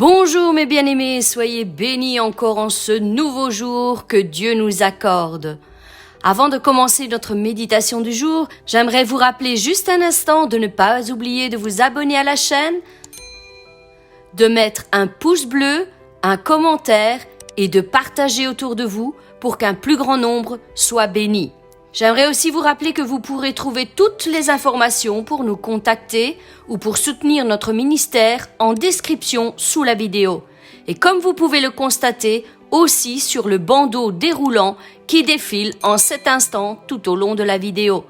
Bonjour mes bien-aimés, soyez bénis encore en ce nouveau jour que Dieu nous accorde. Avant de commencer notre méditation du jour, j'aimerais vous rappeler juste un instant de ne pas oublier de vous abonner à la chaîne, de mettre un pouce bleu, un commentaire et de partager autour de vous pour qu'un plus grand nombre soit béni. J'aimerais aussi vous rappeler que vous pourrez trouver toutes les informations pour nous contacter ou pour soutenir notre ministère en description sous la vidéo. Et comme vous pouvez le constater, aussi sur le bandeau déroulant qui défile en cet instant tout au long de la vidéo.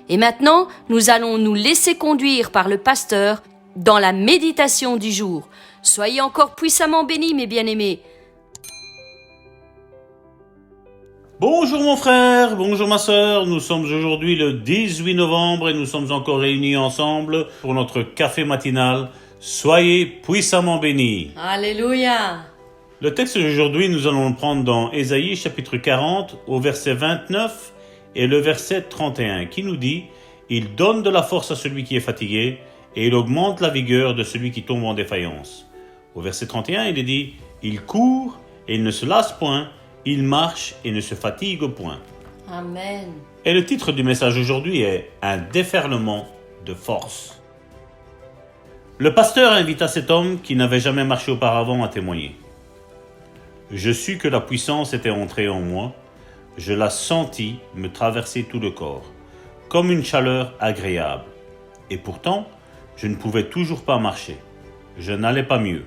Et maintenant, nous allons nous laisser conduire par le pasteur dans la méditation du jour. Soyez encore puissamment bénis, mes bien-aimés. Bonjour mon frère, bonjour ma sœur, nous sommes aujourd'hui le 18 novembre et nous sommes encore réunis ensemble pour notre café matinal. Soyez puissamment bénis. Alléluia. Le texte d'aujourd'hui, nous allons le prendre dans Ésaïe chapitre 40 au verset 29 et le verset 31 qui nous dit « Il donne de la force à celui qui est fatigué et il augmente la vigueur de celui qui tombe en défaillance. » Au verset 31, il est dit « Il court et il ne se lasse point. Il marche et ne se fatigue point. » Amen. Et le titre du message aujourd'hui est « Un déferlement de force ». Le pasteur invita cet homme qui n'avait jamais marché auparavant à témoigner. « Je sus que la puissance était entrée en moi. Je la sentis me traverser tout le corps, comme une chaleur agréable. Et pourtant, je ne pouvais toujours pas marcher. Je n'allais pas mieux.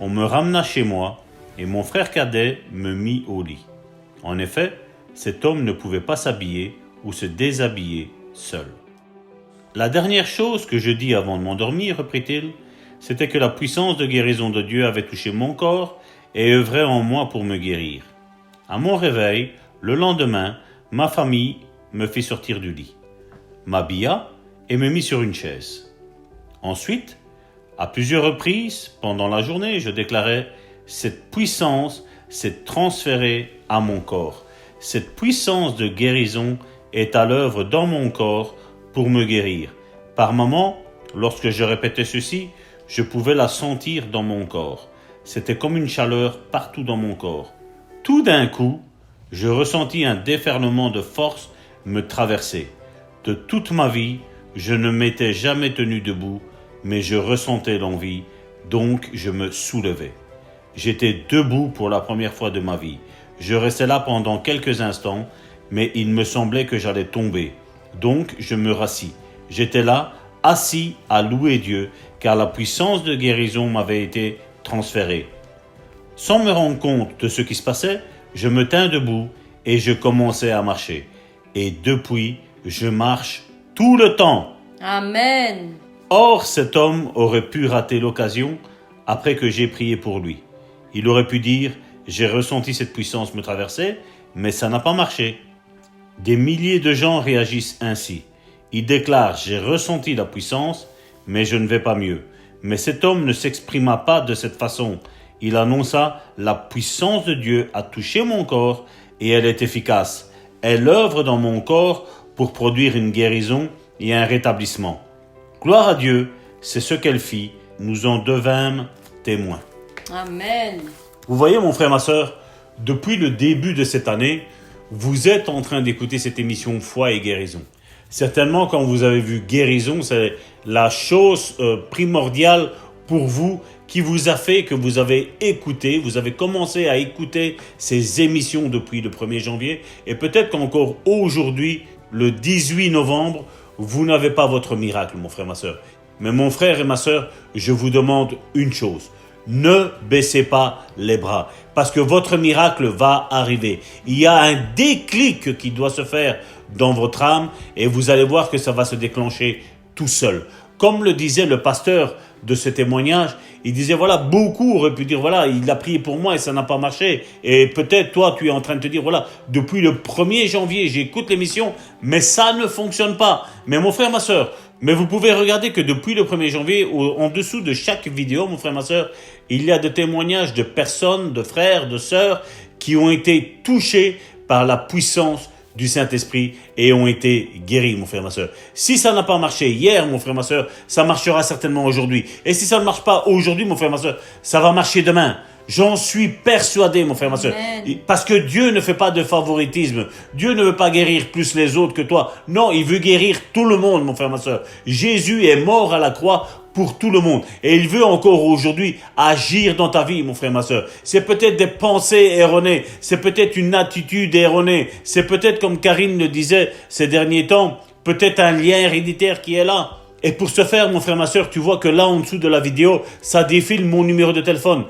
On me ramena chez moi, et mon frère cadet me mit au lit. En effet, cet homme ne pouvait pas s'habiller ou se déshabiller seul. La dernière chose que je dis avant de m'endormir, reprit-il, c'était que la puissance de guérison de Dieu avait touché mon corps et œuvrait en moi pour me guérir. À mon réveil, le lendemain, ma famille me fit sortir du lit, m'habilla et me mit sur une chaise. Ensuite, à plusieurs reprises, pendant la journée, je déclarais « Cette puissance s'est transférée à mon corps. Cette puissance de guérison est à l'œuvre dans mon corps pour me guérir. » Par moments, lorsque je répétais ceci, je pouvais la sentir dans mon corps. C'était comme une chaleur partout dans mon corps. Tout d'un coup, je ressentis un déferlement de force me traverser. De toute ma vie, je ne m'étais jamais tenu debout, mais je ressentais l'envie, donc je me soulevais. J'étais debout pour la première fois de ma vie. Je restais là pendant quelques instants, mais il me semblait que j'allais tomber. Donc je me rassis. J'étais là, assis à louer Dieu, car la puissance de guérison m'avait été transférée. Sans me rendre compte de ce qui se passait, je me tins debout et je commençais à marcher. Et depuis, je marche tout le temps. Amen. Or, cet homme aurait pu rater l'occasion après que j'ai prié pour lui. Il aurait pu dire « J'ai ressenti cette puissance me traverser, mais ça n'a pas marché. » Des milliers de gens réagissent ainsi. Ils déclarent « J'ai ressenti la puissance, mais je ne vais pas mieux. » Mais cet homme ne s'exprima pas de cette façon. Il annonça « La puissance de Dieu a touché mon corps et elle est efficace. Elle œuvre dans mon corps pour produire une guérison et un rétablissement. » Gloire à Dieu, c'est ce qu'elle fit. Nous en devînmes témoins. Amen. Vous voyez mon frère, ma sœur, depuis le début de cette année, vous êtes en train d'écouter cette émission Foi et Guérison. Certainement, quand vous avez vu guérison, c'est la chose primordiale pour vous qui vous a fait que vous avez écouté, vous avez commencé à écouter ces émissions depuis le 1er janvier. Et peut-être qu'encore aujourd'hui, le 18 novembre, vous n'avez pas votre miracle, mon frère, ma sœur. Mais mon frère et ma sœur, je vous demande une chose. Ne baissez pas les bras, parce que votre miracle va arriver. Il y a un déclic qui doit se faire dans votre âme et vous allez voir que ça va se déclencher tout seul. Comme le disait le pasteur de ce témoignage, il disait voilà, beaucoup auraient pu dire voilà, il a prié pour moi et ça n'a pas marché. Et peut-être toi, tu es en train de te dire voilà, depuis le 1er janvier, j'écoute l'émission, mais ça ne fonctionne pas. Mais mon frère, ma sœur, mais vous pouvez regarder que depuis le 1er janvier, en dessous de chaque vidéo, mon frère, ma sœur, il y a des témoignages de personnes, de frères, de sœurs qui ont été touchés par la puissance du Saint-Esprit et ont été guéris, mon frère, ma sœur. Si ça n'a pas marché hier, mon frère, ma sœur, ça marchera certainement aujourd'hui. Et si ça ne marche pas aujourd'hui, mon frère, ma sœur, ça va marcher demain. J'en suis persuadé, mon frère, ma sœur. Parce que Dieu ne fait pas de favoritisme. Dieu ne veut pas guérir plus les autres que toi. Non, il veut guérir tout le monde, mon frère, ma sœur. Jésus est mort à la croix pour tout le monde. Et il veut encore aujourd'hui agir dans ta vie, mon frère, ma sœur. C'est peut-être des pensées erronées. C'est peut-être une attitude erronée. C'est peut-être, comme Karine le disait ces derniers temps, peut-être un lien héréditaire qui est là. Et pour ce faire, mon frère, ma sœur, tu vois que là, en dessous de la vidéo, ça défile mon numéro de téléphone.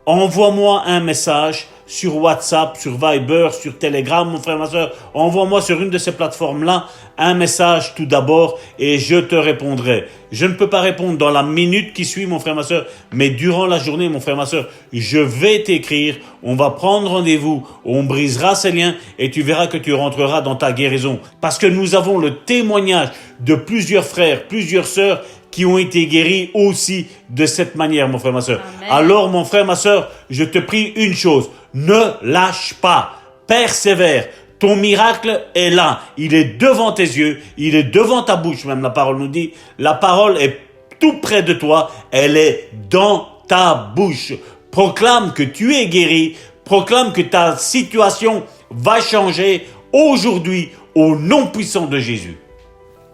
Envoie-moi un message sur WhatsApp, sur Viber, sur Telegram, mon frère, ma soeur. Envoie-moi sur une de ces plateformes-là un message tout d'abord et je te répondrai. Je ne peux pas répondre dans la minute qui suit, mon frère, ma soeur, mais durant la journée, mon frère, ma soeur, je vais t'écrire. On va prendre rendez-vous, on brisera ces liens et tu verras que tu rentreras dans ta guérison. Parce que nous avons le témoignage de plusieurs frères, plusieurs sœurs qui ont été guéris aussi de cette manière, mon frère, ma sœur. Amen. Alors, mon frère, ma sœur, je te prie une chose, ne lâche pas, persévère. Ton miracle est là, il est devant tes yeux, il est devant ta bouche, même la parole nous dit. La parole est tout près de toi, elle est dans ta bouche. Proclame que tu es guéri, proclame que ta situation va changer aujourd'hui au nom puissant de Jésus.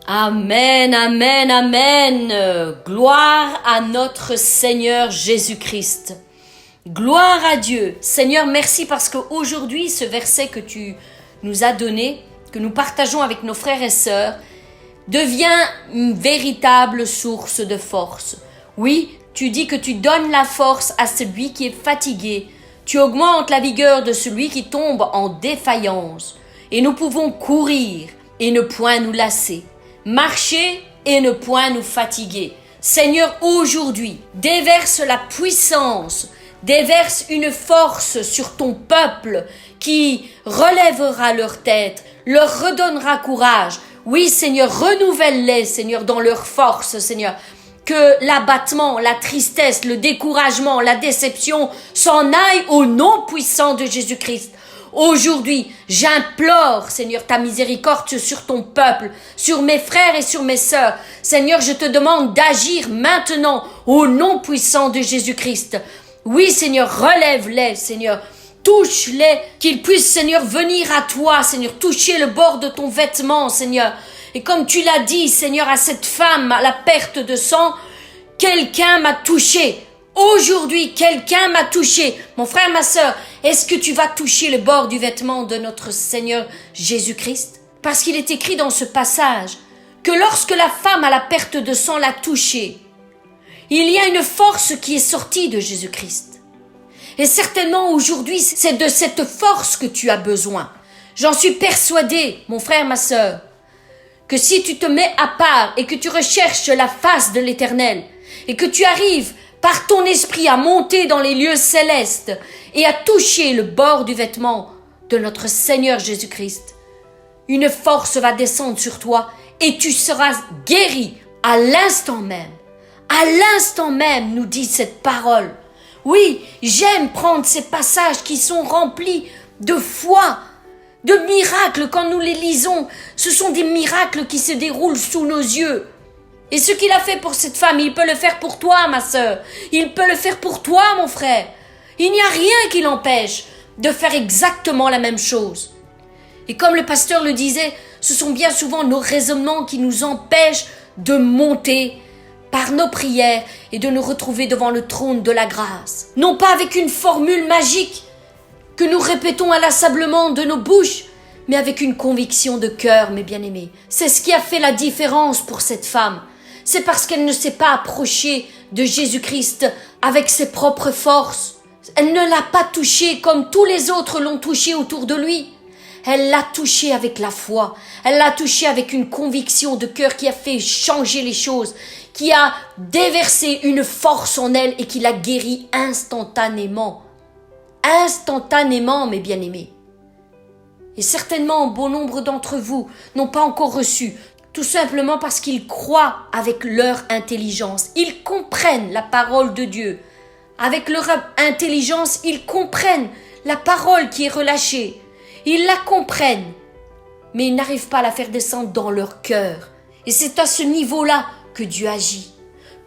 Amen, amen, amen. Gloire à notre Seigneur Jésus-Christ. Gloire à Dieu. Seigneur, merci parce qu'aujourd'hui, ce verset que tu nous as donné, que nous partageons avec nos frères et sœurs, devient une véritable source de force. Oui, tu dis que tu donnes la force à celui qui est fatigué. Tu augmentes la vigueur de celui qui tombe en défaillance. Et nous pouvons courir et ne point nous lasser. Marcher et ne point nous fatiguer. Seigneur, aujourd'hui, déverse la puissance, déverse une force sur ton peuple qui relèvera leur tête, leur redonnera courage. Oui, Seigneur, renouvelle-les, Seigneur, dans leur force, Seigneur. Que l'abattement, la tristesse, le découragement, la déception s'en aillent au nom puissant de Jésus-Christ. Aujourd'hui, j'implore, Seigneur, ta miséricorde sur ton peuple, sur mes frères et sur mes sœurs. Seigneur, je te demande d'agir maintenant au nom puissant de Jésus-Christ. Oui, Seigneur, relève-les, Seigneur. Touche-les, qu'ils puissent, Seigneur, venir à toi, Seigneur, toucher le bord de ton vêtement, Seigneur. Et comme tu l'as dit, Seigneur, à cette femme, à la perte de sang, quelqu'un m'a touché. Aujourd'hui, quelqu'un m'a touché. Mon frère, ma sœur, est-ce que tu vas toucher le bord du vêtement de notre Seigneur Jésus-Christ? Parce qu'il est écrit dans ce passage que lorsque la femme à la perte de sang l'a touché, il y a une force qui est sortie de Jésus-Christ. Et certainement aujourd'hui, c'est de cette force que tu as besoin. J'en suis persuadée, mon frère, ma sœur, que si tu te mets à part et que tu recherches la face de l'Éternel et que tu arrives par ton esprit à monter dans les lieux célestes et à toucher le bord du vêtement de notre Seigneur Jésus-Christ, une force va descendre sur toi et tu seras guéri à l'instant même. À l'instant même, nous dit cette parole. Oui, j'aime prendre ces passages qui sont remplis de foi, de miracles. Quand nous les lisons, ce sont des miracles qui se déroulent sous nos yeux. Et ce qu'il a fait pour cette femme, il peut le faire pour toi, ma sœur. Il peut le faire pour toi, mon frère. Il n'y a rien qui l'empêche de faire exactement la même chose. Et comme le pasteur le disait, ce sont bien souvent nos raisonnements qui nous empêchent de monter par nos prières et de nous retrouver devant le trône de la grâce. Non pas avec une formule magique que nous répétons inlassablement de nos bouches, mais avec une conviction de cœur, mes bien-aimés. C'est ce qui a fait la différence pour cette femme. C'est parce qu'elle ne s'est pas approchée de Jésus-Christ avec ses propres forces. Elle ne l'a pas touché comme tous les autres l'ont touché autour de lui. Elle l'a touché avec la foi. Elle l'a touché avec une conviction de cœur qui a fait changer les choses, qui a déversé une force en elle et qui l'a guérie instantanément. Instantanément, mes bien-aimés. Et certainement, bon nombre d'entre vous n'ont pas encore reçu, tout simplement parce qu'ils croient avec leur intelligence. Ils comprennent la parole de Dieu. Avec leur intelligence, ils comprennent la parole qui est relâchée. Ils la comprennent. mais ils n'arrivent pas à la faire descendre dans leur cœur. Et c'est à ce niveau-là que Dieu agit.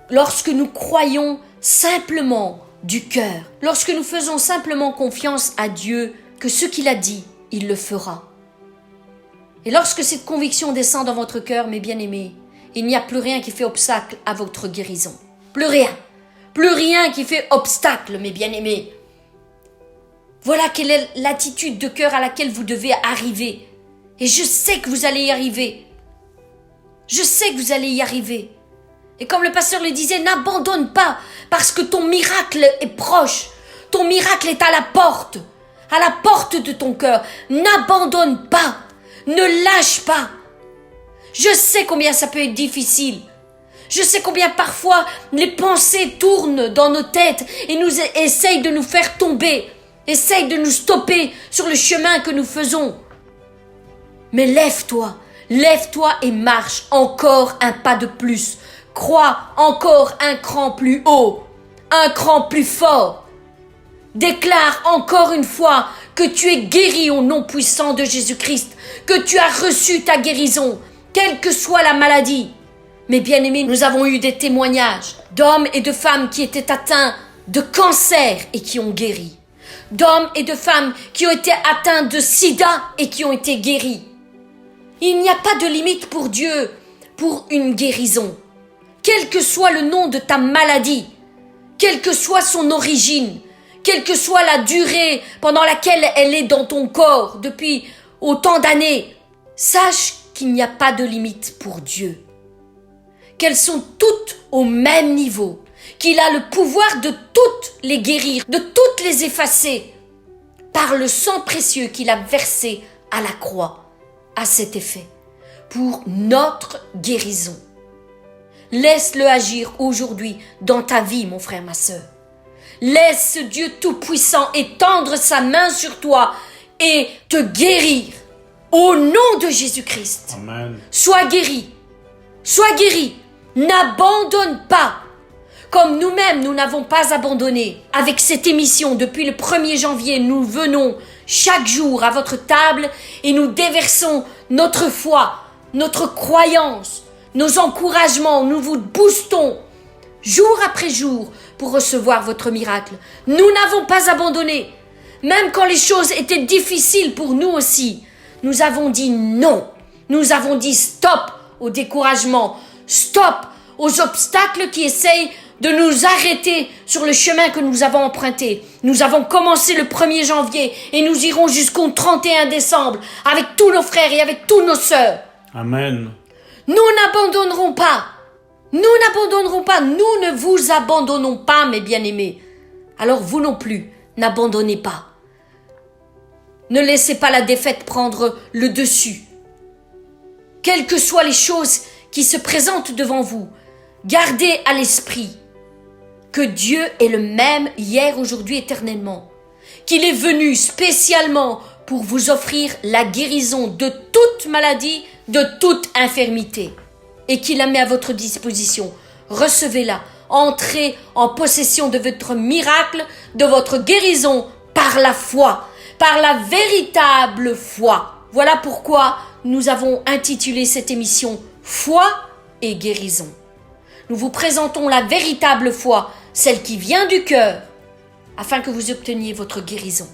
Lorsque nous croyons simplement du cœur, lorsque nous faisons simplement confiance à Dieu, que ce qu'il a dit, il le fera. Et lorsque cette conviction descend dans votre cœur, mes bien-aimés, il n'y a plus rien qui fait obstacle à votre guérison. Plus rien. Plus rien qui fait obstacle, mes bien-aimés. Voilà quelle est l'attitude de cœur à laquelle vous devez arriver. Et je sais que vous allez y arriver. Je sais que vous allez y arriver. Et comme le pasteur le disait, n'abandonne pas parce que ton miracle est proche. Ton miracle est à la porte de ton cœur. N'abandonne pas. Ne lâche pas. Je sais combien ça peut être difficile. Je sais combien parfois les pensées tournent dans nos têtes et nous essayent de nous faire tomber, essayent de nous stopper sur le chemin que nous faisons. Mais lève-toi et marche encore un pas de plus. Crois encore un cran plus haut, un cran plus fort. Déclare encore une fois que tu es guéri au nom puissant de Jésus-Christ, que tu as reçu ta guérison, quelle que soit la maladie. Mes bien-aimés, nous avons eu des témoignages d'hommes et de femmes qui étaient atteints de cancer et qui ont guéri. D'hommes et de femmes qui ont été atteints de sida et qui ont été guéris. Il n'y a pas de limite pour Dieu pour une guérison. Quel que soit le nom de ta maladie, quelle que soit son origine, quelle que soit la durée pendant laquelle elle est dans ton corps depuis autant d'années, sache qu'il n'y a pas de limite pour Dieu. Qu'elles sont toutes au même niveau, qu'il a le pouvoir de toutes les guérir, de toutes les effacer, par le sang précieux qu'il a versé à la croix, à cet effet, pour notre guérison. Laisse-le agir aujourd'hui dans ta vie, mon frère, ma sœur. Laisse ce Dieu tout-puissant étendre sa main sur toi et te guérir. Au nom de Jésus-Christ. Amen. Sois guéri. Sois guéri. N'abandonne pas. Comme nous-mêmes, nous n'avons pas abandonné. Avec cette émission, depuis le 1er janvier, nous venons chaque jour à votre table et nous déversons notre foi, notre croyance, nos encouragements. Nous vous boostons jour après jour pour recevoir votre miracle. Nous n'avons pas abandonné. Même quand les choses étaient difficiles pour nous aussi, nous avons dit non. Nous avons dit stop au découragement. Stop aux obstacles qui essayent de nous arrêter sur le chemin que nous avons emprunté. Nous avons commencé le 1er janvier et nous irons jusqu'au 31 décembre avec tous nos frères et avec tous nos sœurs. Amen. Nous n'abandonnerons pas. Nous n'abandonnerons pas. Nous ne vous abandonnons pas, mes bien-aimés. Alors vous non plus, n'abandonnez pas. Ne laissez pas la défaite prendre le dessus. Quelles que soient les choses qui se présentent devant vous, gardez à l'esprit que Dieu est le même hier, aujourd'hui, éternellement. Qu'il est venu spécialement pour vous offrir la guérison de toute maladie, de toute infirmité. Et qu'il la met à votre disposition. Recevez-la. Entrez en possession de votre miracle, de votre guérison par la foi. Par la véritable foi. Voilà pourquoi nous avons intitulé cette émission « Foi et guérison ». Nous vous présentons la véritable foi, celle qui vient du cœur, afin que vous obteniez votre guérison.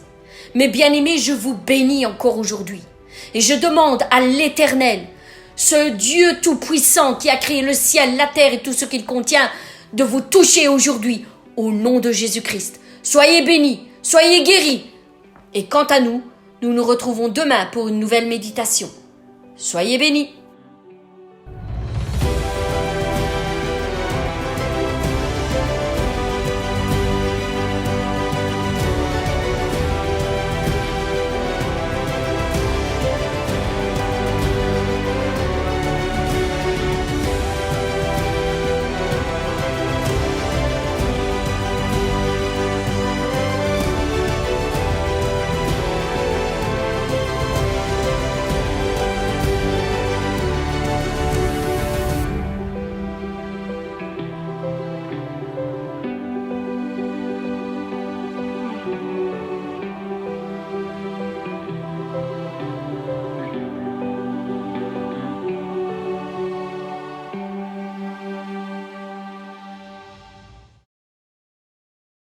Mes bien-aimés, je vous bénis encore aujourd'hui. Et je demande à l'Éternel, ce Dieu tout-puissant qui a créé le ciel, la terre et tout ce qu'il contient, de vous toucher aujourd'hui au nom de Jésus-Christ. Soyez bénis, soyez guéris. Et quant à nous, nous nous retrouvons demain pour une nouvelle méditation. Soyez bénis.